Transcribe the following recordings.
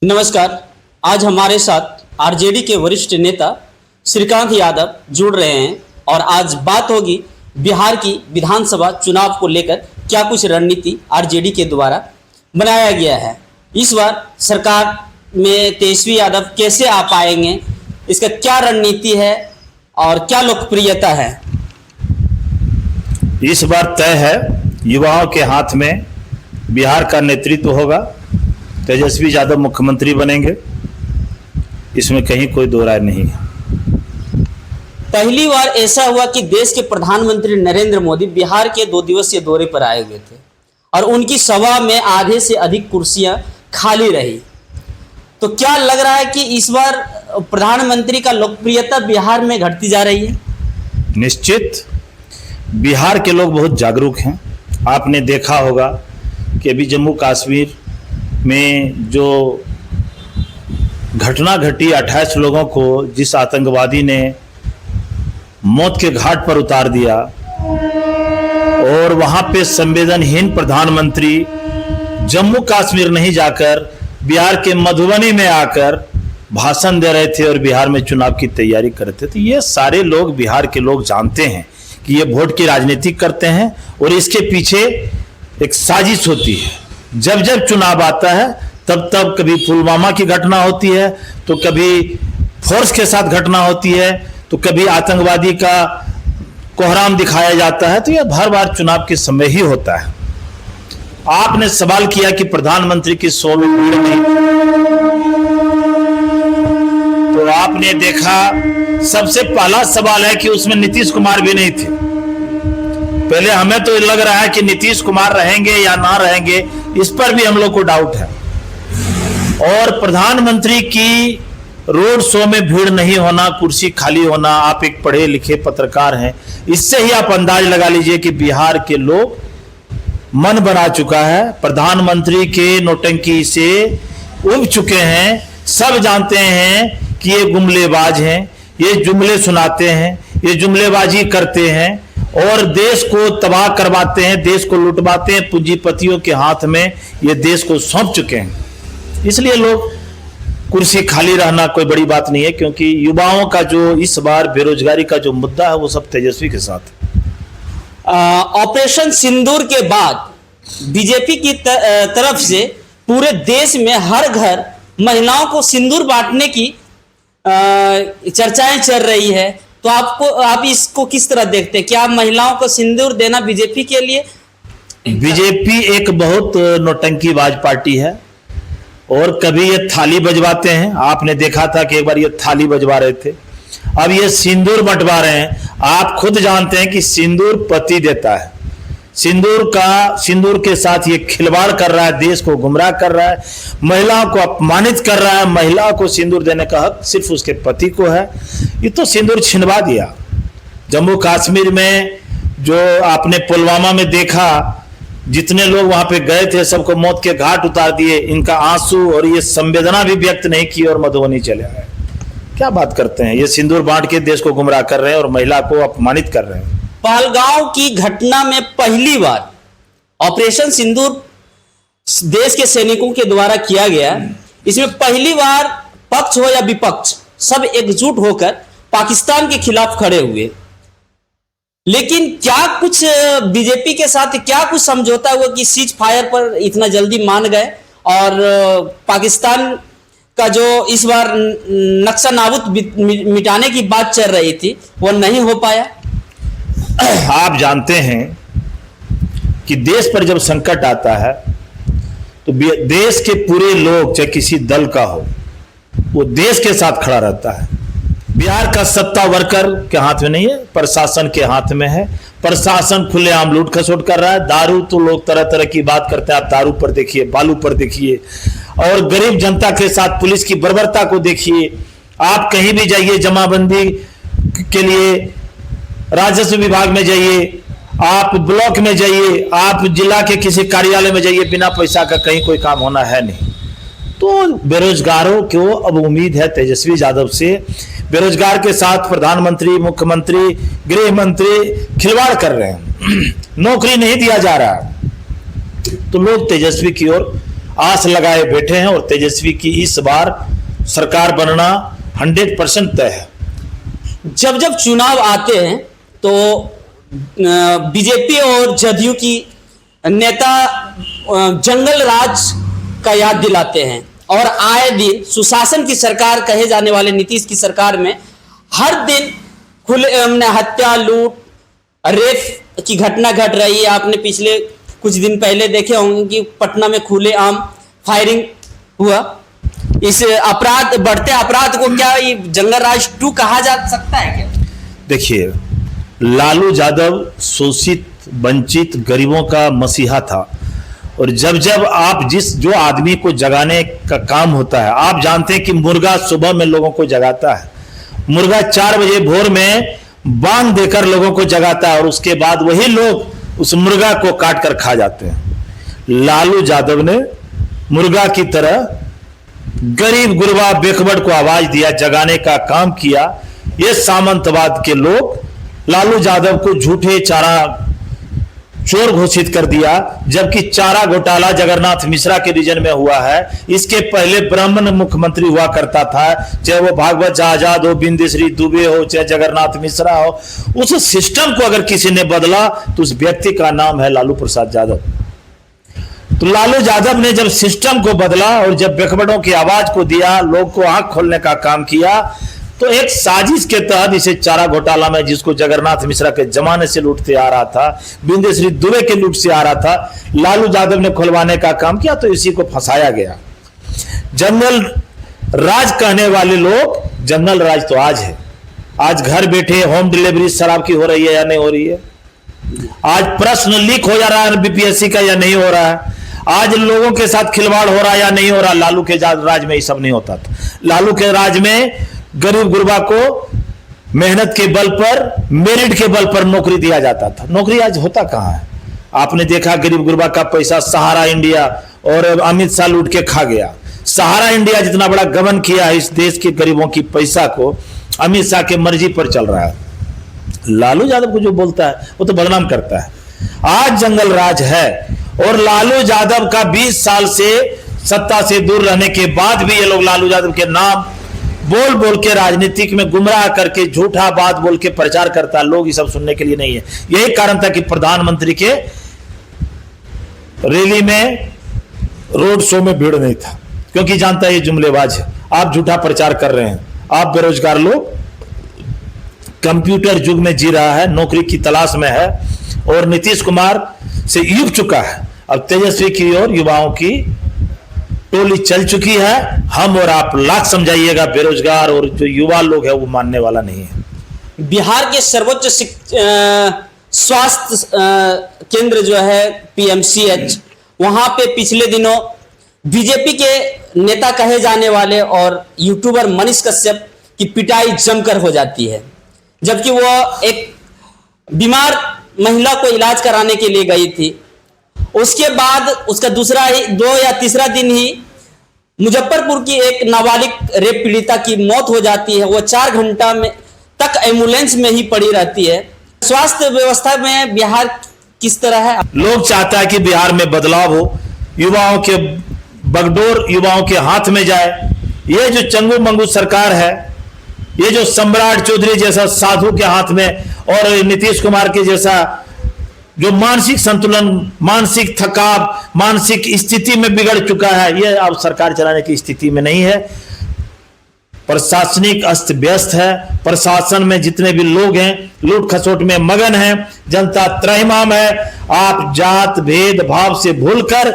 नमस्कार। आज हमारे साथ आरजेडी के वरिष्ठ नेता श्रीकांत यादव जुड़ रहे हैं और आज बात होगी बिहार की विधानसभा चुनाव को लेकर क्या कुछ रणनीति आरजेडी के द्वारा बनाया गया है। इस बार सरकार में तेजस्वी यादव कैसे आ पाएंगे, इसका क्या रणनीति है और क्या लोकप्रियता है। इस बार तय है, युवाओं के हाथ में बिहार का नेतृत्व होगा, तेजस्वी यादव मुख्यमंत्री बनेंगे, इसमें कहीं कोई दो राय नहीं है। पहली बार ऐसा हुआ कि देश के प्रधानमंत्री नरेंद्र मोदी बिहार के 2 दिवसीय दौरे पर आए हुए थे और उनकी सभा में आधे से अधिक कुर्सियां खाली रही। तो क्या लग रहा है कि इस बार प्रधानमंत्री का लोकप्रियता बिहार में घटती जा रही है? निश्चित बिहार के लोग बहुत जागरूक हैं। आपने देखा होगा कि अभी जम्मू कश्मीर में जो घटना घटी, 28 लोगों को जिस आतंकवादी ने मौत के घाट पर उतार दिया और वहां पे संवेदनहीन प्रधानमंत्री जम्मू कश्मीर नहीं जाकर बिहार के मधुबनी में आकर भाषण दे रहे थे और बिहार में चुनाव की तैयारी कर रहे थे। तो ये सारे लोग, बिहार के लोग जानते हैं कि ये वोट की राजनीति करते हैं और इसके पीछे एक साजिश होती है। जब जब चुनाव आता है तब तब कभी पुलवामा की घटना होती है, तो कभी फोर्स के साथ घटना होती है, तो कभी आतंकवादी का कोहराम दिखाया जाता है। तो यह हर बार चुनाव के समय ही होता है। आपने सवाल किया कि प्रधानमंत्री की 100 में भीड़ नहीं, तो आपने देखा सबसे पहला सवाल है कि उसमें नीतीश कुमार भी नहीं थे। पहले हमें तो लग रहा है कि नीतीश कुमार रहेंगे या ना रहेंगे, इस पर भी हम लोग को डाउट है। और प्रधानमंत्री की रोड शो में भीड़ नहीं होना, कुर्सी खाली होना, आप एक पढ़े लिखे पत्रकार हैं, इससे ही आप अंदाज लगा लीजिए कि बिहार के लोग मन बना चुका है। प्रधानमंत्री के नौटंकी से उब चुके हैं। सब जानते हैं कि ये जुमलेबाज हैं, ये जुमले सुनाते हैं, ये जुमलेबाजी करते हैं और देश को तबाह करवाते हैं, देश को लुटवाते हैं। पूंजीपतियों के हाथ में ये देश को सौंप चुके हैं। इसलिए लोग, कुर्सी खाली रहना कोई बड़ी बात नहीं है, क्योंकि युवाओं का जो इस बार बेरोजगारी का जो मुद्दा है वो सब तेजस्वी के साथ है। ऑपरेशन सिंदूर के बाद बीजेपी की तरफ से पूरे देश में हर घर महिलाओं को सिंदूर बांटने की चर्चाएं चल रही है। तो आप इसको किस तरह देखते हैं? क्या महिलाओं को सिंदूर देना बीजेपी के लिए? बीजेपी एक बहुत नौटंकीबाज पार्टी है और कभी ये थाली बजवाते हैं। आपने देखा था कि एक बार ये थाली बजवा रहे थे, अब ये सिंदूर बंटवा रहे हैं। आप खुद जानते हैं कि सिंदूर पति देता है। सिंदूर के साथ ये खिलवाड़ कर रहा है, देश को गुमराह कर रहा है, महिलाओं को अपमानित कर रहा है। महिला को सिंदूर देने का हक सिर्फ उसके पति को है। ये तो सिंदूर छिनवा दिया। जम्मू कश्मीर में जो आपने पुलवामा में देखा, जितने लोग वहां पे गए थे सबको मौत के घाट उतार दिए। इनका आंसू और ये संवेदना भी व्यक्त नहीं की और मधुबनी चले आए। क्या बात करते हैं? ये सिंदूर बांट के देश को गुमराह कर रहे हैं और महिला को अपमानित कर रहे हैं। पहलगांव की घटना में पहली बार ऑपरेशन सिंदूर देश के सैनिकों के द्वारा किया गया। इसमें पहली बार पक्ष हो या विपक्ष सब एकजुट होकर पाकिस्तान के खिलाफ खड़े हुए। लेकिन क्या कुछ बीजेपी के साथ क्या कुछ समझौता हुआ कि सीज फायर पर इतना जल्दी मान गए और पाकिस्तान का जो इस बार नक्शा नाबूद मिटाने की बात चल रही थी वो नहीं हो पाया? आप जानते हैं कि देश पर जब संकट आता है तो देश के पूरे लोग, चाहे किसी दल का हो, वो देश के साथ खड़ा रहता है। बिहार का सत्ता वर्कर के हाथ में नहीं है, प्रशासन के हाथ में है। प्रशासन खुलेआम लूट खसोट कर रहा है। दारू तो लोग तरह तरह की बात करते हैं, आप दारू पर देखिए, बालू पर देखिए, और गरीब जनता के साथ पुलिस की बर्बरता को देखिए। आप कहीं भी जाइए, जमाबंदी के लिए राजस्व विभाग में जाइए, आप ब्लॉक में जाइए, आप जिला के किसी कार्यालय में जाइए, बिना पैसा का कहीं कोई काम होना है नहीं। तो बेरोजगारों को अब उम्मीद है तेजस्वी यादव से। बेरोजगार के साथ प्रधानमंत्री, मुख्यमंत्री, गृह मंत्री खिलवाड़ कर रहे हैं। नौकरी नहीं दिया जा रहा, तो लोग तेजस्वी की ओर आस लगाए बैठे हैं और तेजस्वी की इस बार सरकार बनना 100% तय है। जब जब चुनाव आते हैं तो बीजेपी और जदयू की नेता जंगल राज का याद दिलाते हैं और आए दिन सुशासन की सरकार कहे जाने वाले नीतीश की सरकार में हर दिन खुले हत्या, लूट, रेप की घटना घट रही है। आपने पिछले कुछ दिन पहले देखे होंगे कि पटना में खुलेआम फायरिंग हुआ। इस अपराध, बढ़ते अपराध को क्या ये जंगल राज 2 कहा जा सकता है क्या? देखिए, लालू यादव शोषित, वंचित, गरीबों का मसीहा था और जब जब आप जो आदमी को जगाने का काम होता है, आप जानते हैं कि मुर्गा सुबह में लोगों को जगाता है, मुर्गा 4 बजे भोर में बांग देकर लोगों को जगाता है और उसके बाद वही लोग उस मुर्गा को काट कर खा जाते हैं। लालू यादव ने मुर्गा की तरह गरीब गुरबा बेखबर को आवाज दिया, जगाने का काम किया। ये सामंतवाद के लोग लालू यादव को झूठे चारा चोर घोषित कर दिया, जबकि चारा घोटाला जगन्नाथ मिश्रा के रीजन में हुआ है। इसके पहले ब्राह्मण मुख्यमंत्री हुआ करता था, चाहे वो भागवत आजाद हो, बिंदेश्वरी दुबे हो, चाहे जगन्नाथ मिश्रा हो। उस सिस्टम को अगर किसी ने बदला तो उस व्यक्ति का नाम है लालू प्रसाद यादव। तो लालू यादव ने जब सिस्टम को बदला और जब बेखबरों की आवाज को दिया, लोग को आंख खोलने का काम किया, तो एक साजिश के तहत इसे चारा घोटाला में, जिसको जगन्नाथ मिश्रा के जमाने से लूटते आ रहा था, बिंदेश्वरी दुबे के लूट से आ रहा था, लालू यादव ने खुलवाने का काम किया, तो इसी को फंसाया गया। जंगल राज कहने वाले लोग, जंगल राज तो आज है। आज घर बैठे होम डिलीवरी शराब की हो रही है या नहीं हो रही है? आज प्रश्न लीक हो जा रहा है बीपीएससी का या नहीं हो रहा है? आज लोगों के साथ खिलवाड़ हो रहा है या नहीं हो रहा? लालू के राज में ये सब नहीं होता था। लालू के राज में गरीब गुरबा को मेहनत के बल पर, मेरिट के बल पर नौकरी दिया जाता था। नौकरी आज होता कहां है? आपने देखा गरीब गुरबा का पैसा सहारा इंडिया और अमित शाह लूट के खा गया। सहारा इंडिया जितना बड़ा गबन किया है इस देश के गरीबों की पैसा को, अमित शाह के मर्जी पर चल रहा है। लालू यादव को जो बोलता है वो तो बदनाम करता है। आज जंगल राज है और लालू यादव का 20 साल से सत्ता से दूर रहने के बाद भी ये लोग लालू यादव के नाम बोल बोल के राजनीतिक में गुमराह करके झूठा बात बोल के प्रचार करता है। लोग ये सब सुनने के लिए नहीं है। यही कारण था कि प्रधानमंत्री के रैली में, रोड शो में भीड़ नहीं था, क्योंकि जानता है ये जुमलेबाज है, आप झूठा प्रचार कर रहे हैं। आप बेरोजगार लोग, कंप्यूटर युग में जी रहा है, नौकरी की तलाश में है और नीतीश कुमार से युग चुका है। अब तेजस्वी की ओर युवाओं की टोली चल चुकी है। हम और आप लाख समझाइएगा, बेरोजगार और जो युवा लोग है वो मानने वाला नहीं है। बिहार के सर्वोच्च स्वास्थ्य केंद्र जो है पीएमसीएच, वहां पे पिछले दिनों बीजेपी के नेता कहे जाने वाले और यूट्यूबर मनीष कश्यप की पिटाई जमकर हो जाती है, जबकि वो एक बीमार महिला को इलाज कराने के लिए गई थी। उसके बाद उसका 2 या तीसरा दिन ही मुजफ्फरपुर की एक नाबालिग रेप पीड़िता की मौत हो जाती है। वो 4 घंटा में तक एम्बुलेंस में ही पड़ी रहती है। स्वास्थ्य व्यवस्था में बिहार किस तरह है? लोग चाहता है कि बिहार में बदलाव हो, युवाओं के बगडोर युवाओं के हाथ में जाए। ये जो चंगू मंगू सरकार है, ये जो सम्राट चौधरी जैसा साधु के हाथ में और नीतीश कुमार के जैसा जो मानसिक संतुलन, मानसिक थकाव, मानसिक स्थिति में बिगड़ चुका है, ये अब सरकार चलाने की स्थिति में नहीं है। प्रशासनिक अस्त व्यस्त है, प्रशासन में जितने भी लोग हैं लूट खसोट में मगन हैं, जनता त्रहिमाम है। आप जात भेद भाव से भूलकर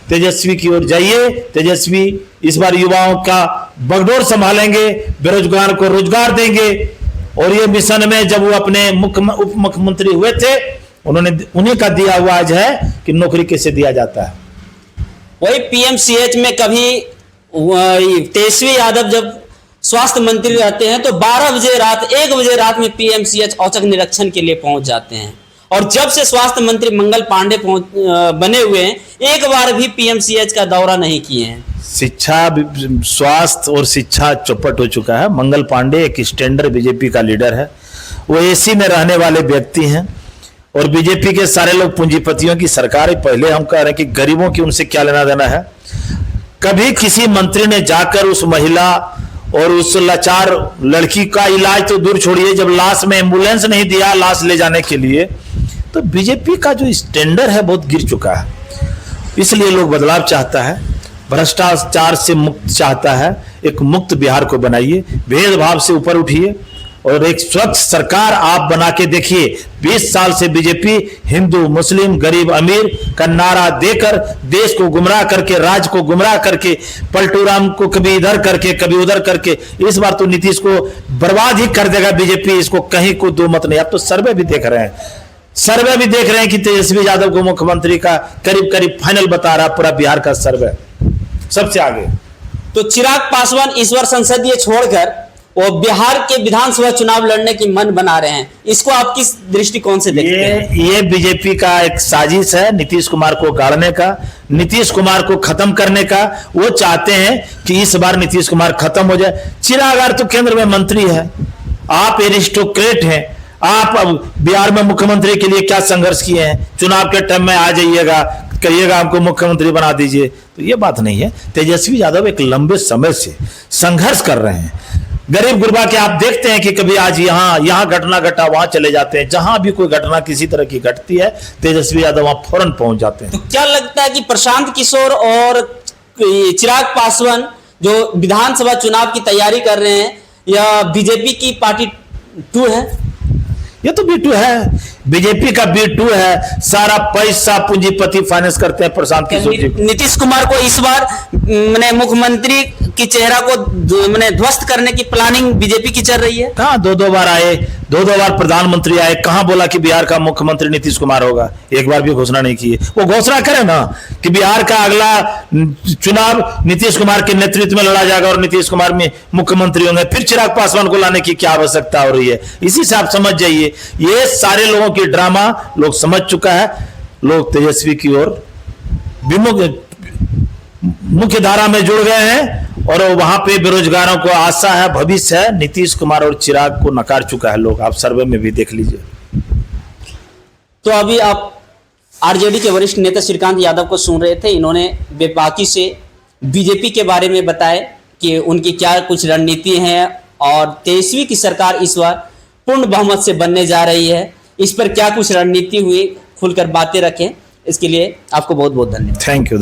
तेजस्वी की ओर जाइए। तेजस्वी इस बार युवाओं का बगडोर संभालेंगे, बेरोजगार को रोजगार देंगे। और ये मिशन में जब वो अपने उप मुख्यमंत्री हुए थे, उन्होंने उन्हीं का दिया हुआ आज है कि नौकरी कैसे दिया जाता है। वही पीएमसीएच में कभी तेजस्वी यादव जब स्वास्थ्य मंत्री रहते हैं तो 12 बजे रात, 1 बजे रात में पीएमसीएच औचक निरीक्षण के लिए पहुंच जाते हैं। और जब से स्वास्थ्य मंत्री मंगल पांडे बने हुए हैं, एक बार भी पीएमसीएच का दौरा नहीं किए हैं। शिक्षा, स्वास्थ्य और शिक्षा चौपट हो चुका है। मंगल पांडे एक स्टैंडर्ड बीजेपी का लीडर है। वो एसी में रहने वाले व्यक्ति हैं और बीजेपी के सारे लोग पूंजीपतियों की सरकार है। पहले हम कह रहे हैं कि गरीबों की उनसे क्या लेना देना है। कभी किसी मंत्री ने जाकर उस महिला और उस लाचार लड़की का इलाज तो दूर छोड़िए, जब लाश में एम्बुलेंस नहीं दिया लाश ले जाने के लिए, तो बीजेपी का जो स्टैंडर्ड है बहुत गिर चुका है। इसलिए लोग बदलाव चाहता है, भ्रष्टाचार से मुक्त चाहता है। एक मुक्त बिहार को बनाइए, भेदभाव से ऊपर उठिए और एक स्वच्छ सरकार आप बना के देखिए। 20 साल से बीजेपी हिंदू मुस्लिम गरीब अमीर का नारा देकर देश को गुमराह करके, राज्य को गुमराह करके, पलटू राम को कभी इधर करके कभी उधर करके, इस बार तो नीतीश को बर्बाद ही कर देगा बीजेपी। इसको कहीं को दो मत नहीं। अब तो सर्वे भी देख रहे हैं कि तेजस्वी यादव को मुख्यमंत्री का करीब करीब फाइनल बता रहा पूरा बिहार का सर्वे सबसे आगे। तो चिराग पासवान इस बार संसदीय छोड़कर वो बिहार के विधानसभा चुनाव लड़ने की मन बना रहे हैं, इसको आप किस दृष्टिकोण से देखते हैं? ये बीजेपी का एक साजिश है नीतीश कुमार को गाड़ने का, नीतीश कुमार को खत्म करने का। वो चाहते हैं कि इस बार नीतीश कुमार खत्म हो जाए। चिराग तो केंद्र में मंत्री है, आप एरिस्टोक्रेट हैं, आप अब बिहार में मुख्यमंत्री के लिए क्या संघर्ष किए हैं? चुनाव के टाइम में आ जाइएगा, कहिएगा हमको मुख्यमंत्री बना दीजिए, तो ये बात नहीं है। तेजस्वी यादव एक लंबे समय से संघर्ष कर रहे हैं। गरीब गुरबा के आप देखते हैं कि कभी आज यहाँ घटना घटा वहां चले जाते हैं। जहां भी कोई घटना किसी तरह की घटती है तेजस्वी यादव वहां फौरन पहुंच जाते हैं। तो क्या लगता है कि प्रशांत किशोर और चिराग पासवान जो विधानसभा चुनाव की तैयारी कर रहे हैं, यह बीजेपी की पार्टी 2 है? ये तो B2 है, बीजेपी का B2 है। सारा पैसा पूंजीपति फाइनेंस करते हैं प्रशांत किशोर जी को। नीतीश कुमार को इस बार मैंने मुख्यमंत्री की चेहरा को मैंने ध्वस्त करने की प्लानिंग बीजेपी की चल रही है। कहाँ 2-2 बार आए, 2-2 बार प्रधानमंत्री आए, कहाँ बोला कि बिहार का मुख्यमंत्री नीतीश कुमार होगा? एक बार भी घोषणा नहीं की है। वो घोषणा करे ना कि बिहार का अगला चुनाव नीतीश कुमार के नेतृत्व में लड़ा जाएगा और नीतीश कुमार में मुख्यमंत्री होंगे, फिर चिराग पासवान को लाने की क्या आवश्यकता हो रही है? इसी से आप समझ जाइए, ये सारे लोगों की ड्रामा लोग समझ चुका है। लोग तेजस्वी की ओर मुख्य धारा में जुड़ गए हैं और वहां पे बेरोजगारों को आशा है, भविष्य है। नीतीश कुमार और चिराग को नकार चुका है लोग, आप सर्वे में भी देख लीजिए। तो अभी आप आरजेडी के वरिष्ठ नेता श्रीकांत यादव को सुन रहे थे। इन्होंने बेबाकी से बीजेपी के बारे में बताया कि उनकी क्या कुछ रणनीति है और तेजस्वी की सरकार इस बार पूर्ण बहुमत से बनने जा रही है। इस पर क्या कुछ रणनीति हुई, खुलकर बातें रखें। इसके लिए आपको बहुत बहुत धन्यवाद। Thank you.